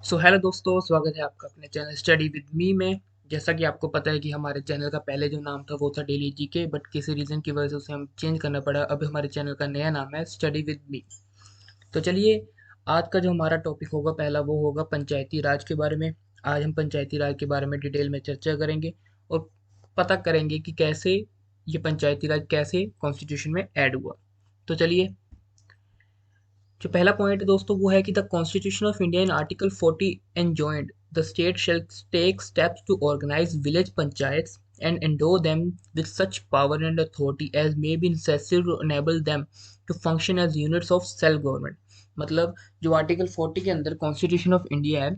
So hello दोस्तों, स्वागत है आपका अपने चैनल स्टडी विद मी में। जैसा कि आपको पता है कि हमारे चैनल का पहले जो नाम था वो था डेली जीके, बट किसी रीज़न की वजह से उसे हम चेंज करना पड़ा। अब हमारे चैनल का नया नाम है स्टडी विद मी। तो चलिए, आज का जो हमारा टॉपिक होगा पहला वो होगा पंचायती राज के बारे में। आज हम पंचायती राज के बारे में डिटेल में चर्चा करेंगे और पता करेंगे कि कैसे ये पंचायती राज कैसे कॉन्स्टिट्यूशन में ऐड हुआ। तो चलिए, जो पहला पॉइंट है दोस्तों वो है कि the constitution of India in article 40 enjoined the state shall take steps to organize village panchayats and endow them with such power and authority as may be necessary to enable them to function as units of self government। मतलब जो article 40 के अंदर constitution of India है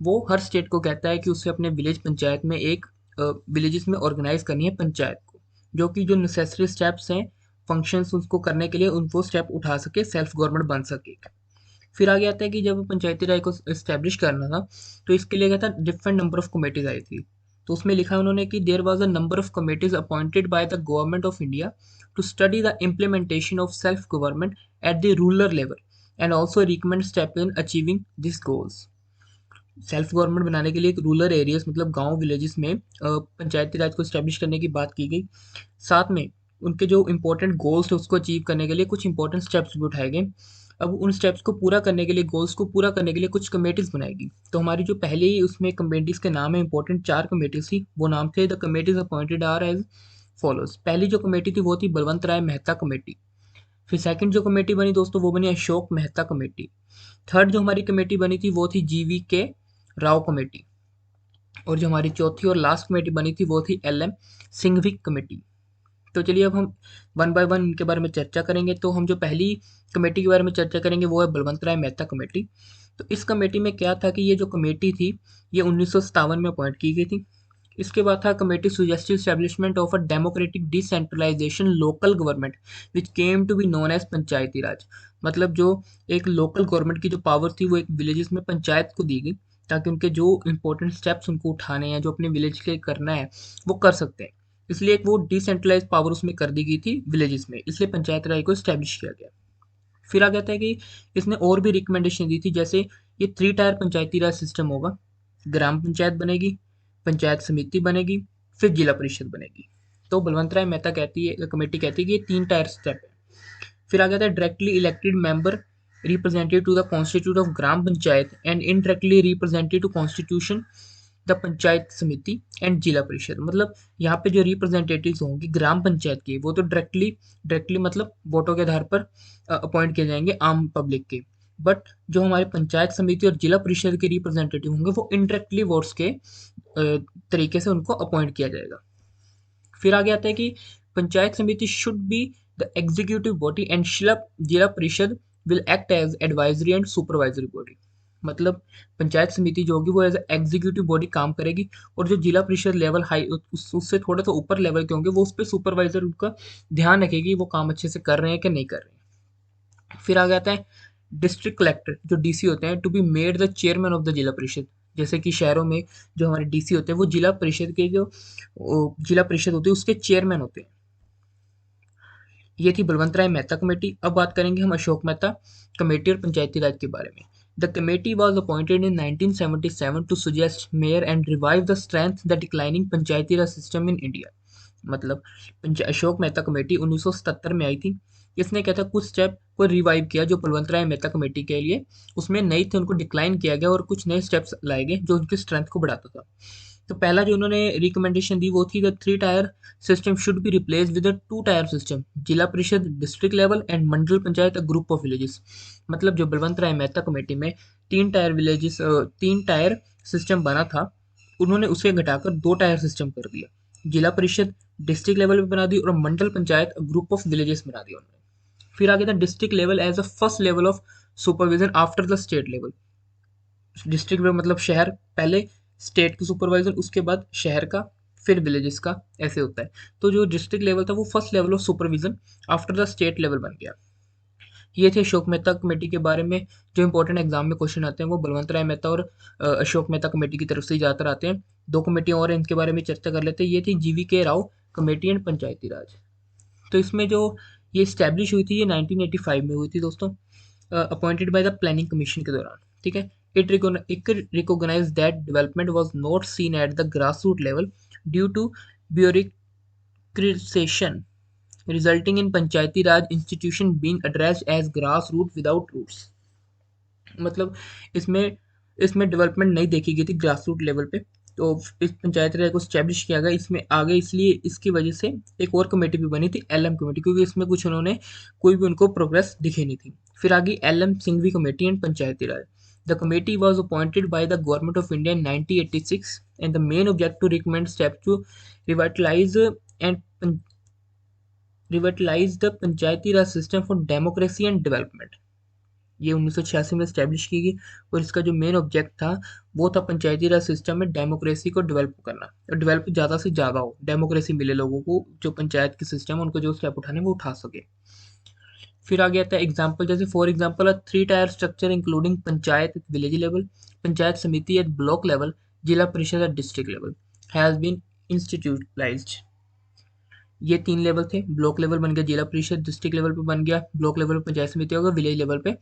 वो हर state को कहता है कि उसे अपने विलेज पंचायत में एक विलेजेस में ऑर्गेनाइज करनी है पंचायत को, जो कि जो नेसेसरी स्टेप्स हैं फंक्शंस उसको करने के लिए उनको स्टेप उठा सके, सेल्फ गवर्नमेंट बन सके। फिर आगे आता है कि जब पंचायती राज को इस्टेब्लिश करना था तो इसके लिए क्या था, डिफरेंट नंबर ऑफ कमेटीज आई थी। तो उसमें लिखा है उन्होंने कि there was a number of committees appointed by the government of India to study the implementation of self government at the rural level and also recommend step in achieving this goals. Self government बनाने के लिए rural areas मतलब गांव villages में पंचायती राज को establish करने की बात की गई। साथ में उनके जो इंपॉर्टेंट गोल्स थे उसको अचीव करने के लिए कुछ इंपॉर्टेंट स्टेप्स भी उठाए गए। अब उन स्टेप्स को पूरा करने के लिए, गोल्स को पूरा करने के लिए कुछ कमेटीज बनाएगी। तो हमारी जो पहले ही उसमें कमेटीज के नाम है, इंपॉर्टेंट 4 कमेटीज थी। वो नाम थे, the committees appointed are as follows. पहली जो कमेटी थी वो थी बलवंत राय मेहता कमेटी। फिर सेकंड जो कमेटी बनी दोस्तों वो बनी अशोक मेहता कमेटी। थर्ड जो हमारी कमेटी बनी थी वो थी जीवी के राव कमेटी। और जो हमारी चौथी और लास्ट कमेटी बनी थी वो थी एल एम सिंघवी कमेटी। तो चलिए, अब हम वन बाय वन इनके बारे में चर्चा करेंगे। तो हम जो पहली कमेटी के बारे में चर्चा करेंगे वो है बलवंत राय मेहता कमेटी। तो इस कमेटी में क्या था कि ये जो कमेटी थी ये 1957 में अपॉइंट की गई थी। इसके बाद था committee suggestive establishment of a democratic decentralisation local government which came to be known as Panchayati Raj. मतलब जो एक लोकल गवर्नमेंट की जो पावर थी वो एक विलेजेस में पंचायत को दी गई, ताकि उनके जो इंपॉर्टेंट स्टेप्स उनको उठाने हैं, जो अपने विलेज के करना है, वो कर सकते हैं। इसलिए एक वो डिसेंट्रलाइज पावर उसमें कर दी गई थी विलेजेस में, इसलिए पंचायत राज को स्टैब्लिश किया गया। फिर आ जाता है कि इसने और भी रिकमेंडेशन दी थी, जैसे ये 3 टायर पंचायती राज सिस्टम होगा। ग्राम पंचायत बनेगी, पंचायत समिति बनेगी, फिर जिला परिषद बनेगी। तो बलवंत राय मेहता कहती है, कमेटी कहती है कि ये 3 टायर स्टेप है। फिर आ जाता है directly elected member representative to the constitute of gram panchayat and indirectly representative to constitution the panchayat samiti and zila परिषद। मतलब यहाँ पे जो रिप्रेजेंटेटिव्स होंगे ग्राम पंचायत के वो तो डायरेक्टली मतलब वोटों के आधार पर अपॉइंट किए जाएंगे आम पब्लिक के। बट जो हमारे पंचायत समिति और जिला परिषद के रिप्रेजेंटेटिव होंगे वो इनडायरेक्टली वोट्स के तरीके से उनको अपॉइंट किया जाएगा। फिर आगे आता है कि panchayat samiti should be the executive body and zila parishad will act as advisory and supervisory body. मतलब पंचायत समिति जो होगी वो एज एग्जीक्यूटिव बॉडी काम करेगी, और जो जिला परिषद लेवल हाई उससे थोड़ा सा ऊपर लेवल के होंगे वो उस पर सुपरवाइजर उनका ध्यान रखेगी वो काम अच्छे से कर रहे हैं कि नहीं कर रहे हैं। फिर आ जाता है डिस्ट्रिक्ट कलेक्टर जो डीसी होते हैं to be made the chairman of the zila parishad. जैसे कि शहरों में जो हमारे डीसी होते हैं वो जिला परिषद के जो जिला परिषद होती है उसके चेयरमैन होते हैं। ये थी बलवंत राय मेहता कमेटी। अब बात करेंगे हम अशोक मेहता कमेटी और पंचायती राज के बारे में। The committee was appointed in 1977 to suggest measure and revive the strength the declining panchayati raj system in India. मतलब अशोक मेहता कमेटी 1977 में आई थी। इसने क्या था, कुछ स्टेप को रिवाइव किया जो बलवंत राय मेहता कमेटी के लिए उसमें नई थे उनको डिक्लाइन किया गया और कुछ नए स्टेप्स लाए गए जो उनकी स्ट्रेंथ को बढ़ाता था। तो पहला जो उन्होंने रिकमेंडेशन दी वो थी the 3 tier system should be replace with a 2 tier system, जिला परिषद district level and Mandal panchayat a group of villages. मतलब जो बलवंत राय मेहता कमेटी में 3 टायर विलेजेस 3 टायर सिस्टम बना था, उन्होंने उसे घटाकर 2 टायर सिस्टम कर दिया। जिला परिषद डिस्ट्रिक्ट लेवल पे बना दी और mandal panchayat group of villages बना दिया उन्होंने। फिर आगे था district level as a first level of supervision after the state level. District में मतलब शहर पहले, स्टेट की सुपरवाइजन उसके बाद शहर का, फिर विलेजेस का, ऐसे होता है। तो जो डिस्ट्रिक्ट लेवल था वो first level of supervision after the state level बन गया। ये थे अशोक मेहता कमेटी के बारे में। जो इंपॉर्टेंट एग्जाम में क्वेश्चन आते हैं वो बलवंत राय मेहता और अशोक मेहता कमेटी की तरफ से ही ज़्यादातर आते हैं। 2 कमेटियाँ और हैं, इनके बारे में चर्चा कर लेते हैं। ये थी जीवी के राव कमेटी एंड पंचायती राज। तो इसमें जो ये स्टैब्लिश हुई थी ये 1985 में हुई थी दोस्तों, appointed by the planning commission के दौरान। ठीक है, It recognized that development was not seen at the grassroots level due to bureaucratization, resulting in Panchayati Raj institution being addressed as grassroots without roots. मतलब इसमें इसमें डेवलपमेंट नहीं देखी गई थी ग्रास रूट लेवल पे। तो इस पंचायत राज को स्टैब्लिश किया गया इसमें आगे, इसलिए इसकी वजह से एक और कमेटी भी बनी थी, एलएम कमेटी, क्योंकि इसमें कुछ उन्होंने कोई भी उनको प्रोग्रेस दिखी नहीं थी। फिर आगे LM Singhvi committee and panchayati raj. The committee was appointed by the government of India in 1986 and the main object to recommend step to revitalize and revitalize the panchayati raj system for democracy and development. ये 1986 में establish की गई और इसका जो main object था वो था पंचायती राज सिस्टम में डेमोक्रेसी को डेवलप करना, और डेवलप ज़्यादा से ज़्यादा हो, डेमोक्रेसी मिले लोगों को, जो पंचायत के सिस्टम है उनको जो स्टेप उठाने वो उठा सके। फिर आगे आता है एग्जाम्पल, जैसे for example 3 tier structure including panchayat at village level, panchayat samiti at block level, zila parishad at district level has been institutionalized. ये 3 लेवल थे, ब्लॉक लेवल बन गया जिला परिषद, डिस्ट्रिक्ट लेवल पे बन गया ब्लॉक लेवल पे पंचायत समिति होगा, विलेज लेवल पे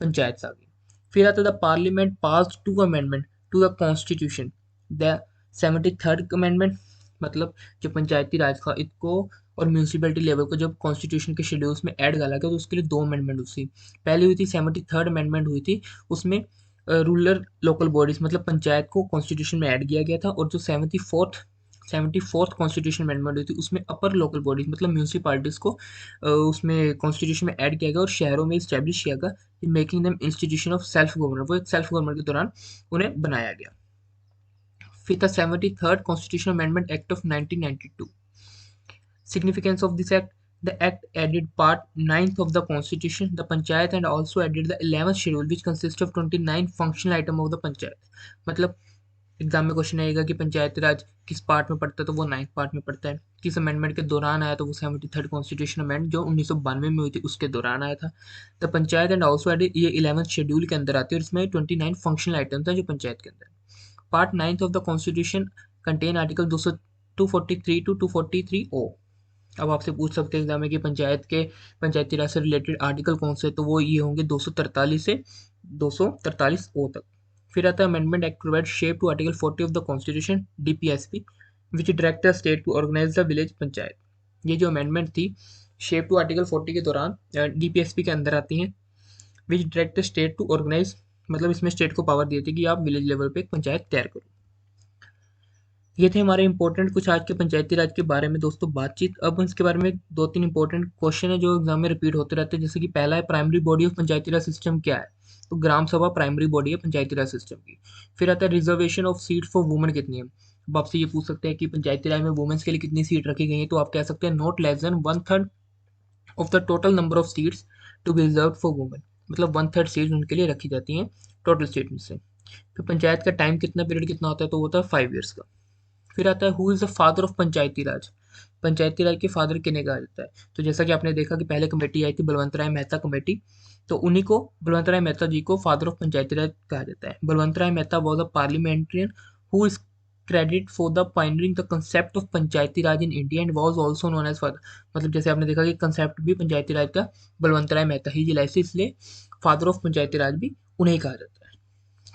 पंचायत आ गई। फिर आता था parliament pass 2 amendment to the constitution, the 73rd amendment, मतलब जो पंचायती राज था इसको और म्यूनसिपैलिटी लेवल को जब कॉन्स्टिट्यूशन के शेड्यूल्स में ऐड डाला गया तो उसके लिए 2 अमेंडमेंट हुई। पहली हुई थी 73rd अमेंडमेंट हुई थी, उसमें रूरल लोकल बॉडीज मतलब पंचायत को कॉन्स्टिट्यूशन में ऐड किया गया था, और जो 74th कॉन्स्टिट्यूशन अमेंडमेंट हुई थी उसमें अपर लोकल बॉडीज मतलब म्यूनसिपालिटीज़ को उसमें कॉन्स्टिट्यूशन में ऐड किया गया और शहरों में इस्टेब्लिश किया गया, making them institution of self government, वो एक सेल्फ गवर्नमेंट के दौरान उन्हें बनाया गया। फिर था 73rd constitution amendment act of 1992। Significance of this act: the act added part 9th of the constitution, the panchayat, and also added the 11th schedule which consists of 29 functional item of the panchayat। मतलब exam में question आएगा कि पंचायती राज किस part में पड़ता है, तो वो 9th पार्ट में पड़ता है। किस अमेंडमेंट के दौरान आया, तो वो 73rd कॉन्स्टिट्यूशन अमेंडमेंट जो 1992 में हुई थी उसके दौरान आया था। The panchayat and also added, ये 11th शेड्यूल के अंदर आती है और इसमें 29 फंक्शनल आइटम्स हैं जो पंचायत के अंदर। Part 9th of the constitution contain article 243 to 243 O. अब आपसे पूछ सकते हैं एग्जाम में कि पंचायती राज से रिलेटेड आर्टिकल कौन से, तो वो ये होंगे 243 से 243 ओ तक। फिर आता है amendment act provide shape to article 40 of the constitution DPSP which direct the state to organize the village panchayat. ये जो अमेंडमेंट थी शेप टू आर्टिकल 40 के दौरान डीपीएसपी के अंदर आती हैं, which direct the state to organise, मतलब इसमें स्टेट को पावर दी थी कि आप विलेज लेवल पे एक पंचायत तैयार करो। ये थे हमारे इंपॉर्टेंट कुछ आज के पंचायती राज के बारे में दोस्तों बातचीत। अब इसके बारे में 2-3 इंपॉर्टेंट क्वेश्चन है जो एग्जाम में रिपीट होते रहते हैं, जैसे कि पहला है primary body of Panchayati raj system क्या है, तो ग्राम सभा प्राइमरी बॉडी है पंचायती राज सिस्टम की। फिर आता है reservation of seat for women कितनी है। अब आपसे ये पूछ सकते हैं कि पंचायती राज में वुमेन्स के लिए कितनी सीट रखी गई है, तो आप कह सकते हैं not less than 1/3 of the total number of seats to be reserve for women, मतलब 1/3 सीट उनके लिए रखी जाती हैं टोटल सीट में से। फिर पंचायत का टाइम कितना, पीरियड कितना होता है, तो वो होता है 5 ईयर्स का। फिर आता है who is the father of Panchayati Raj, Panchayati Raj के फादर किन्हें कहा जाता है, तो जैसा कि आपने देखा कि पहले कमेटी आई थी बलवंत राय मेहता कमेटी, तो उन्हीं को बलवंत राय मेहता जी को फादर ऑफ पंचायती राज कहा जाता है। Balwant Rai Mehta was a parliamentarian who is credit for the pioneering the concept of Panchayati Raj in India and was also known as father, मतलब जैसे आपने देखा कि कंसेप्ट भी पंचायती राज का बलवंत राय मेहता ही जिलाई से, इसलिए फादर ऑफ पंचायती राज भी उन्हें कहा जाता है।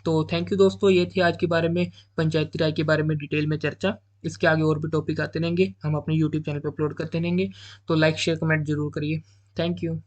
तो थैंक यू दोस्तों, ये थी आज के बारे में पंचायती राज के बारे में डिटेल में चर्चा। इसके आगे और भी टॉपिक आते रहेंगे, हम अपने यूट्यूब चैनल पर अपलोड करते रहेंगे, तो लाइक शेयर कमेंट जरूर करिए। Thank you.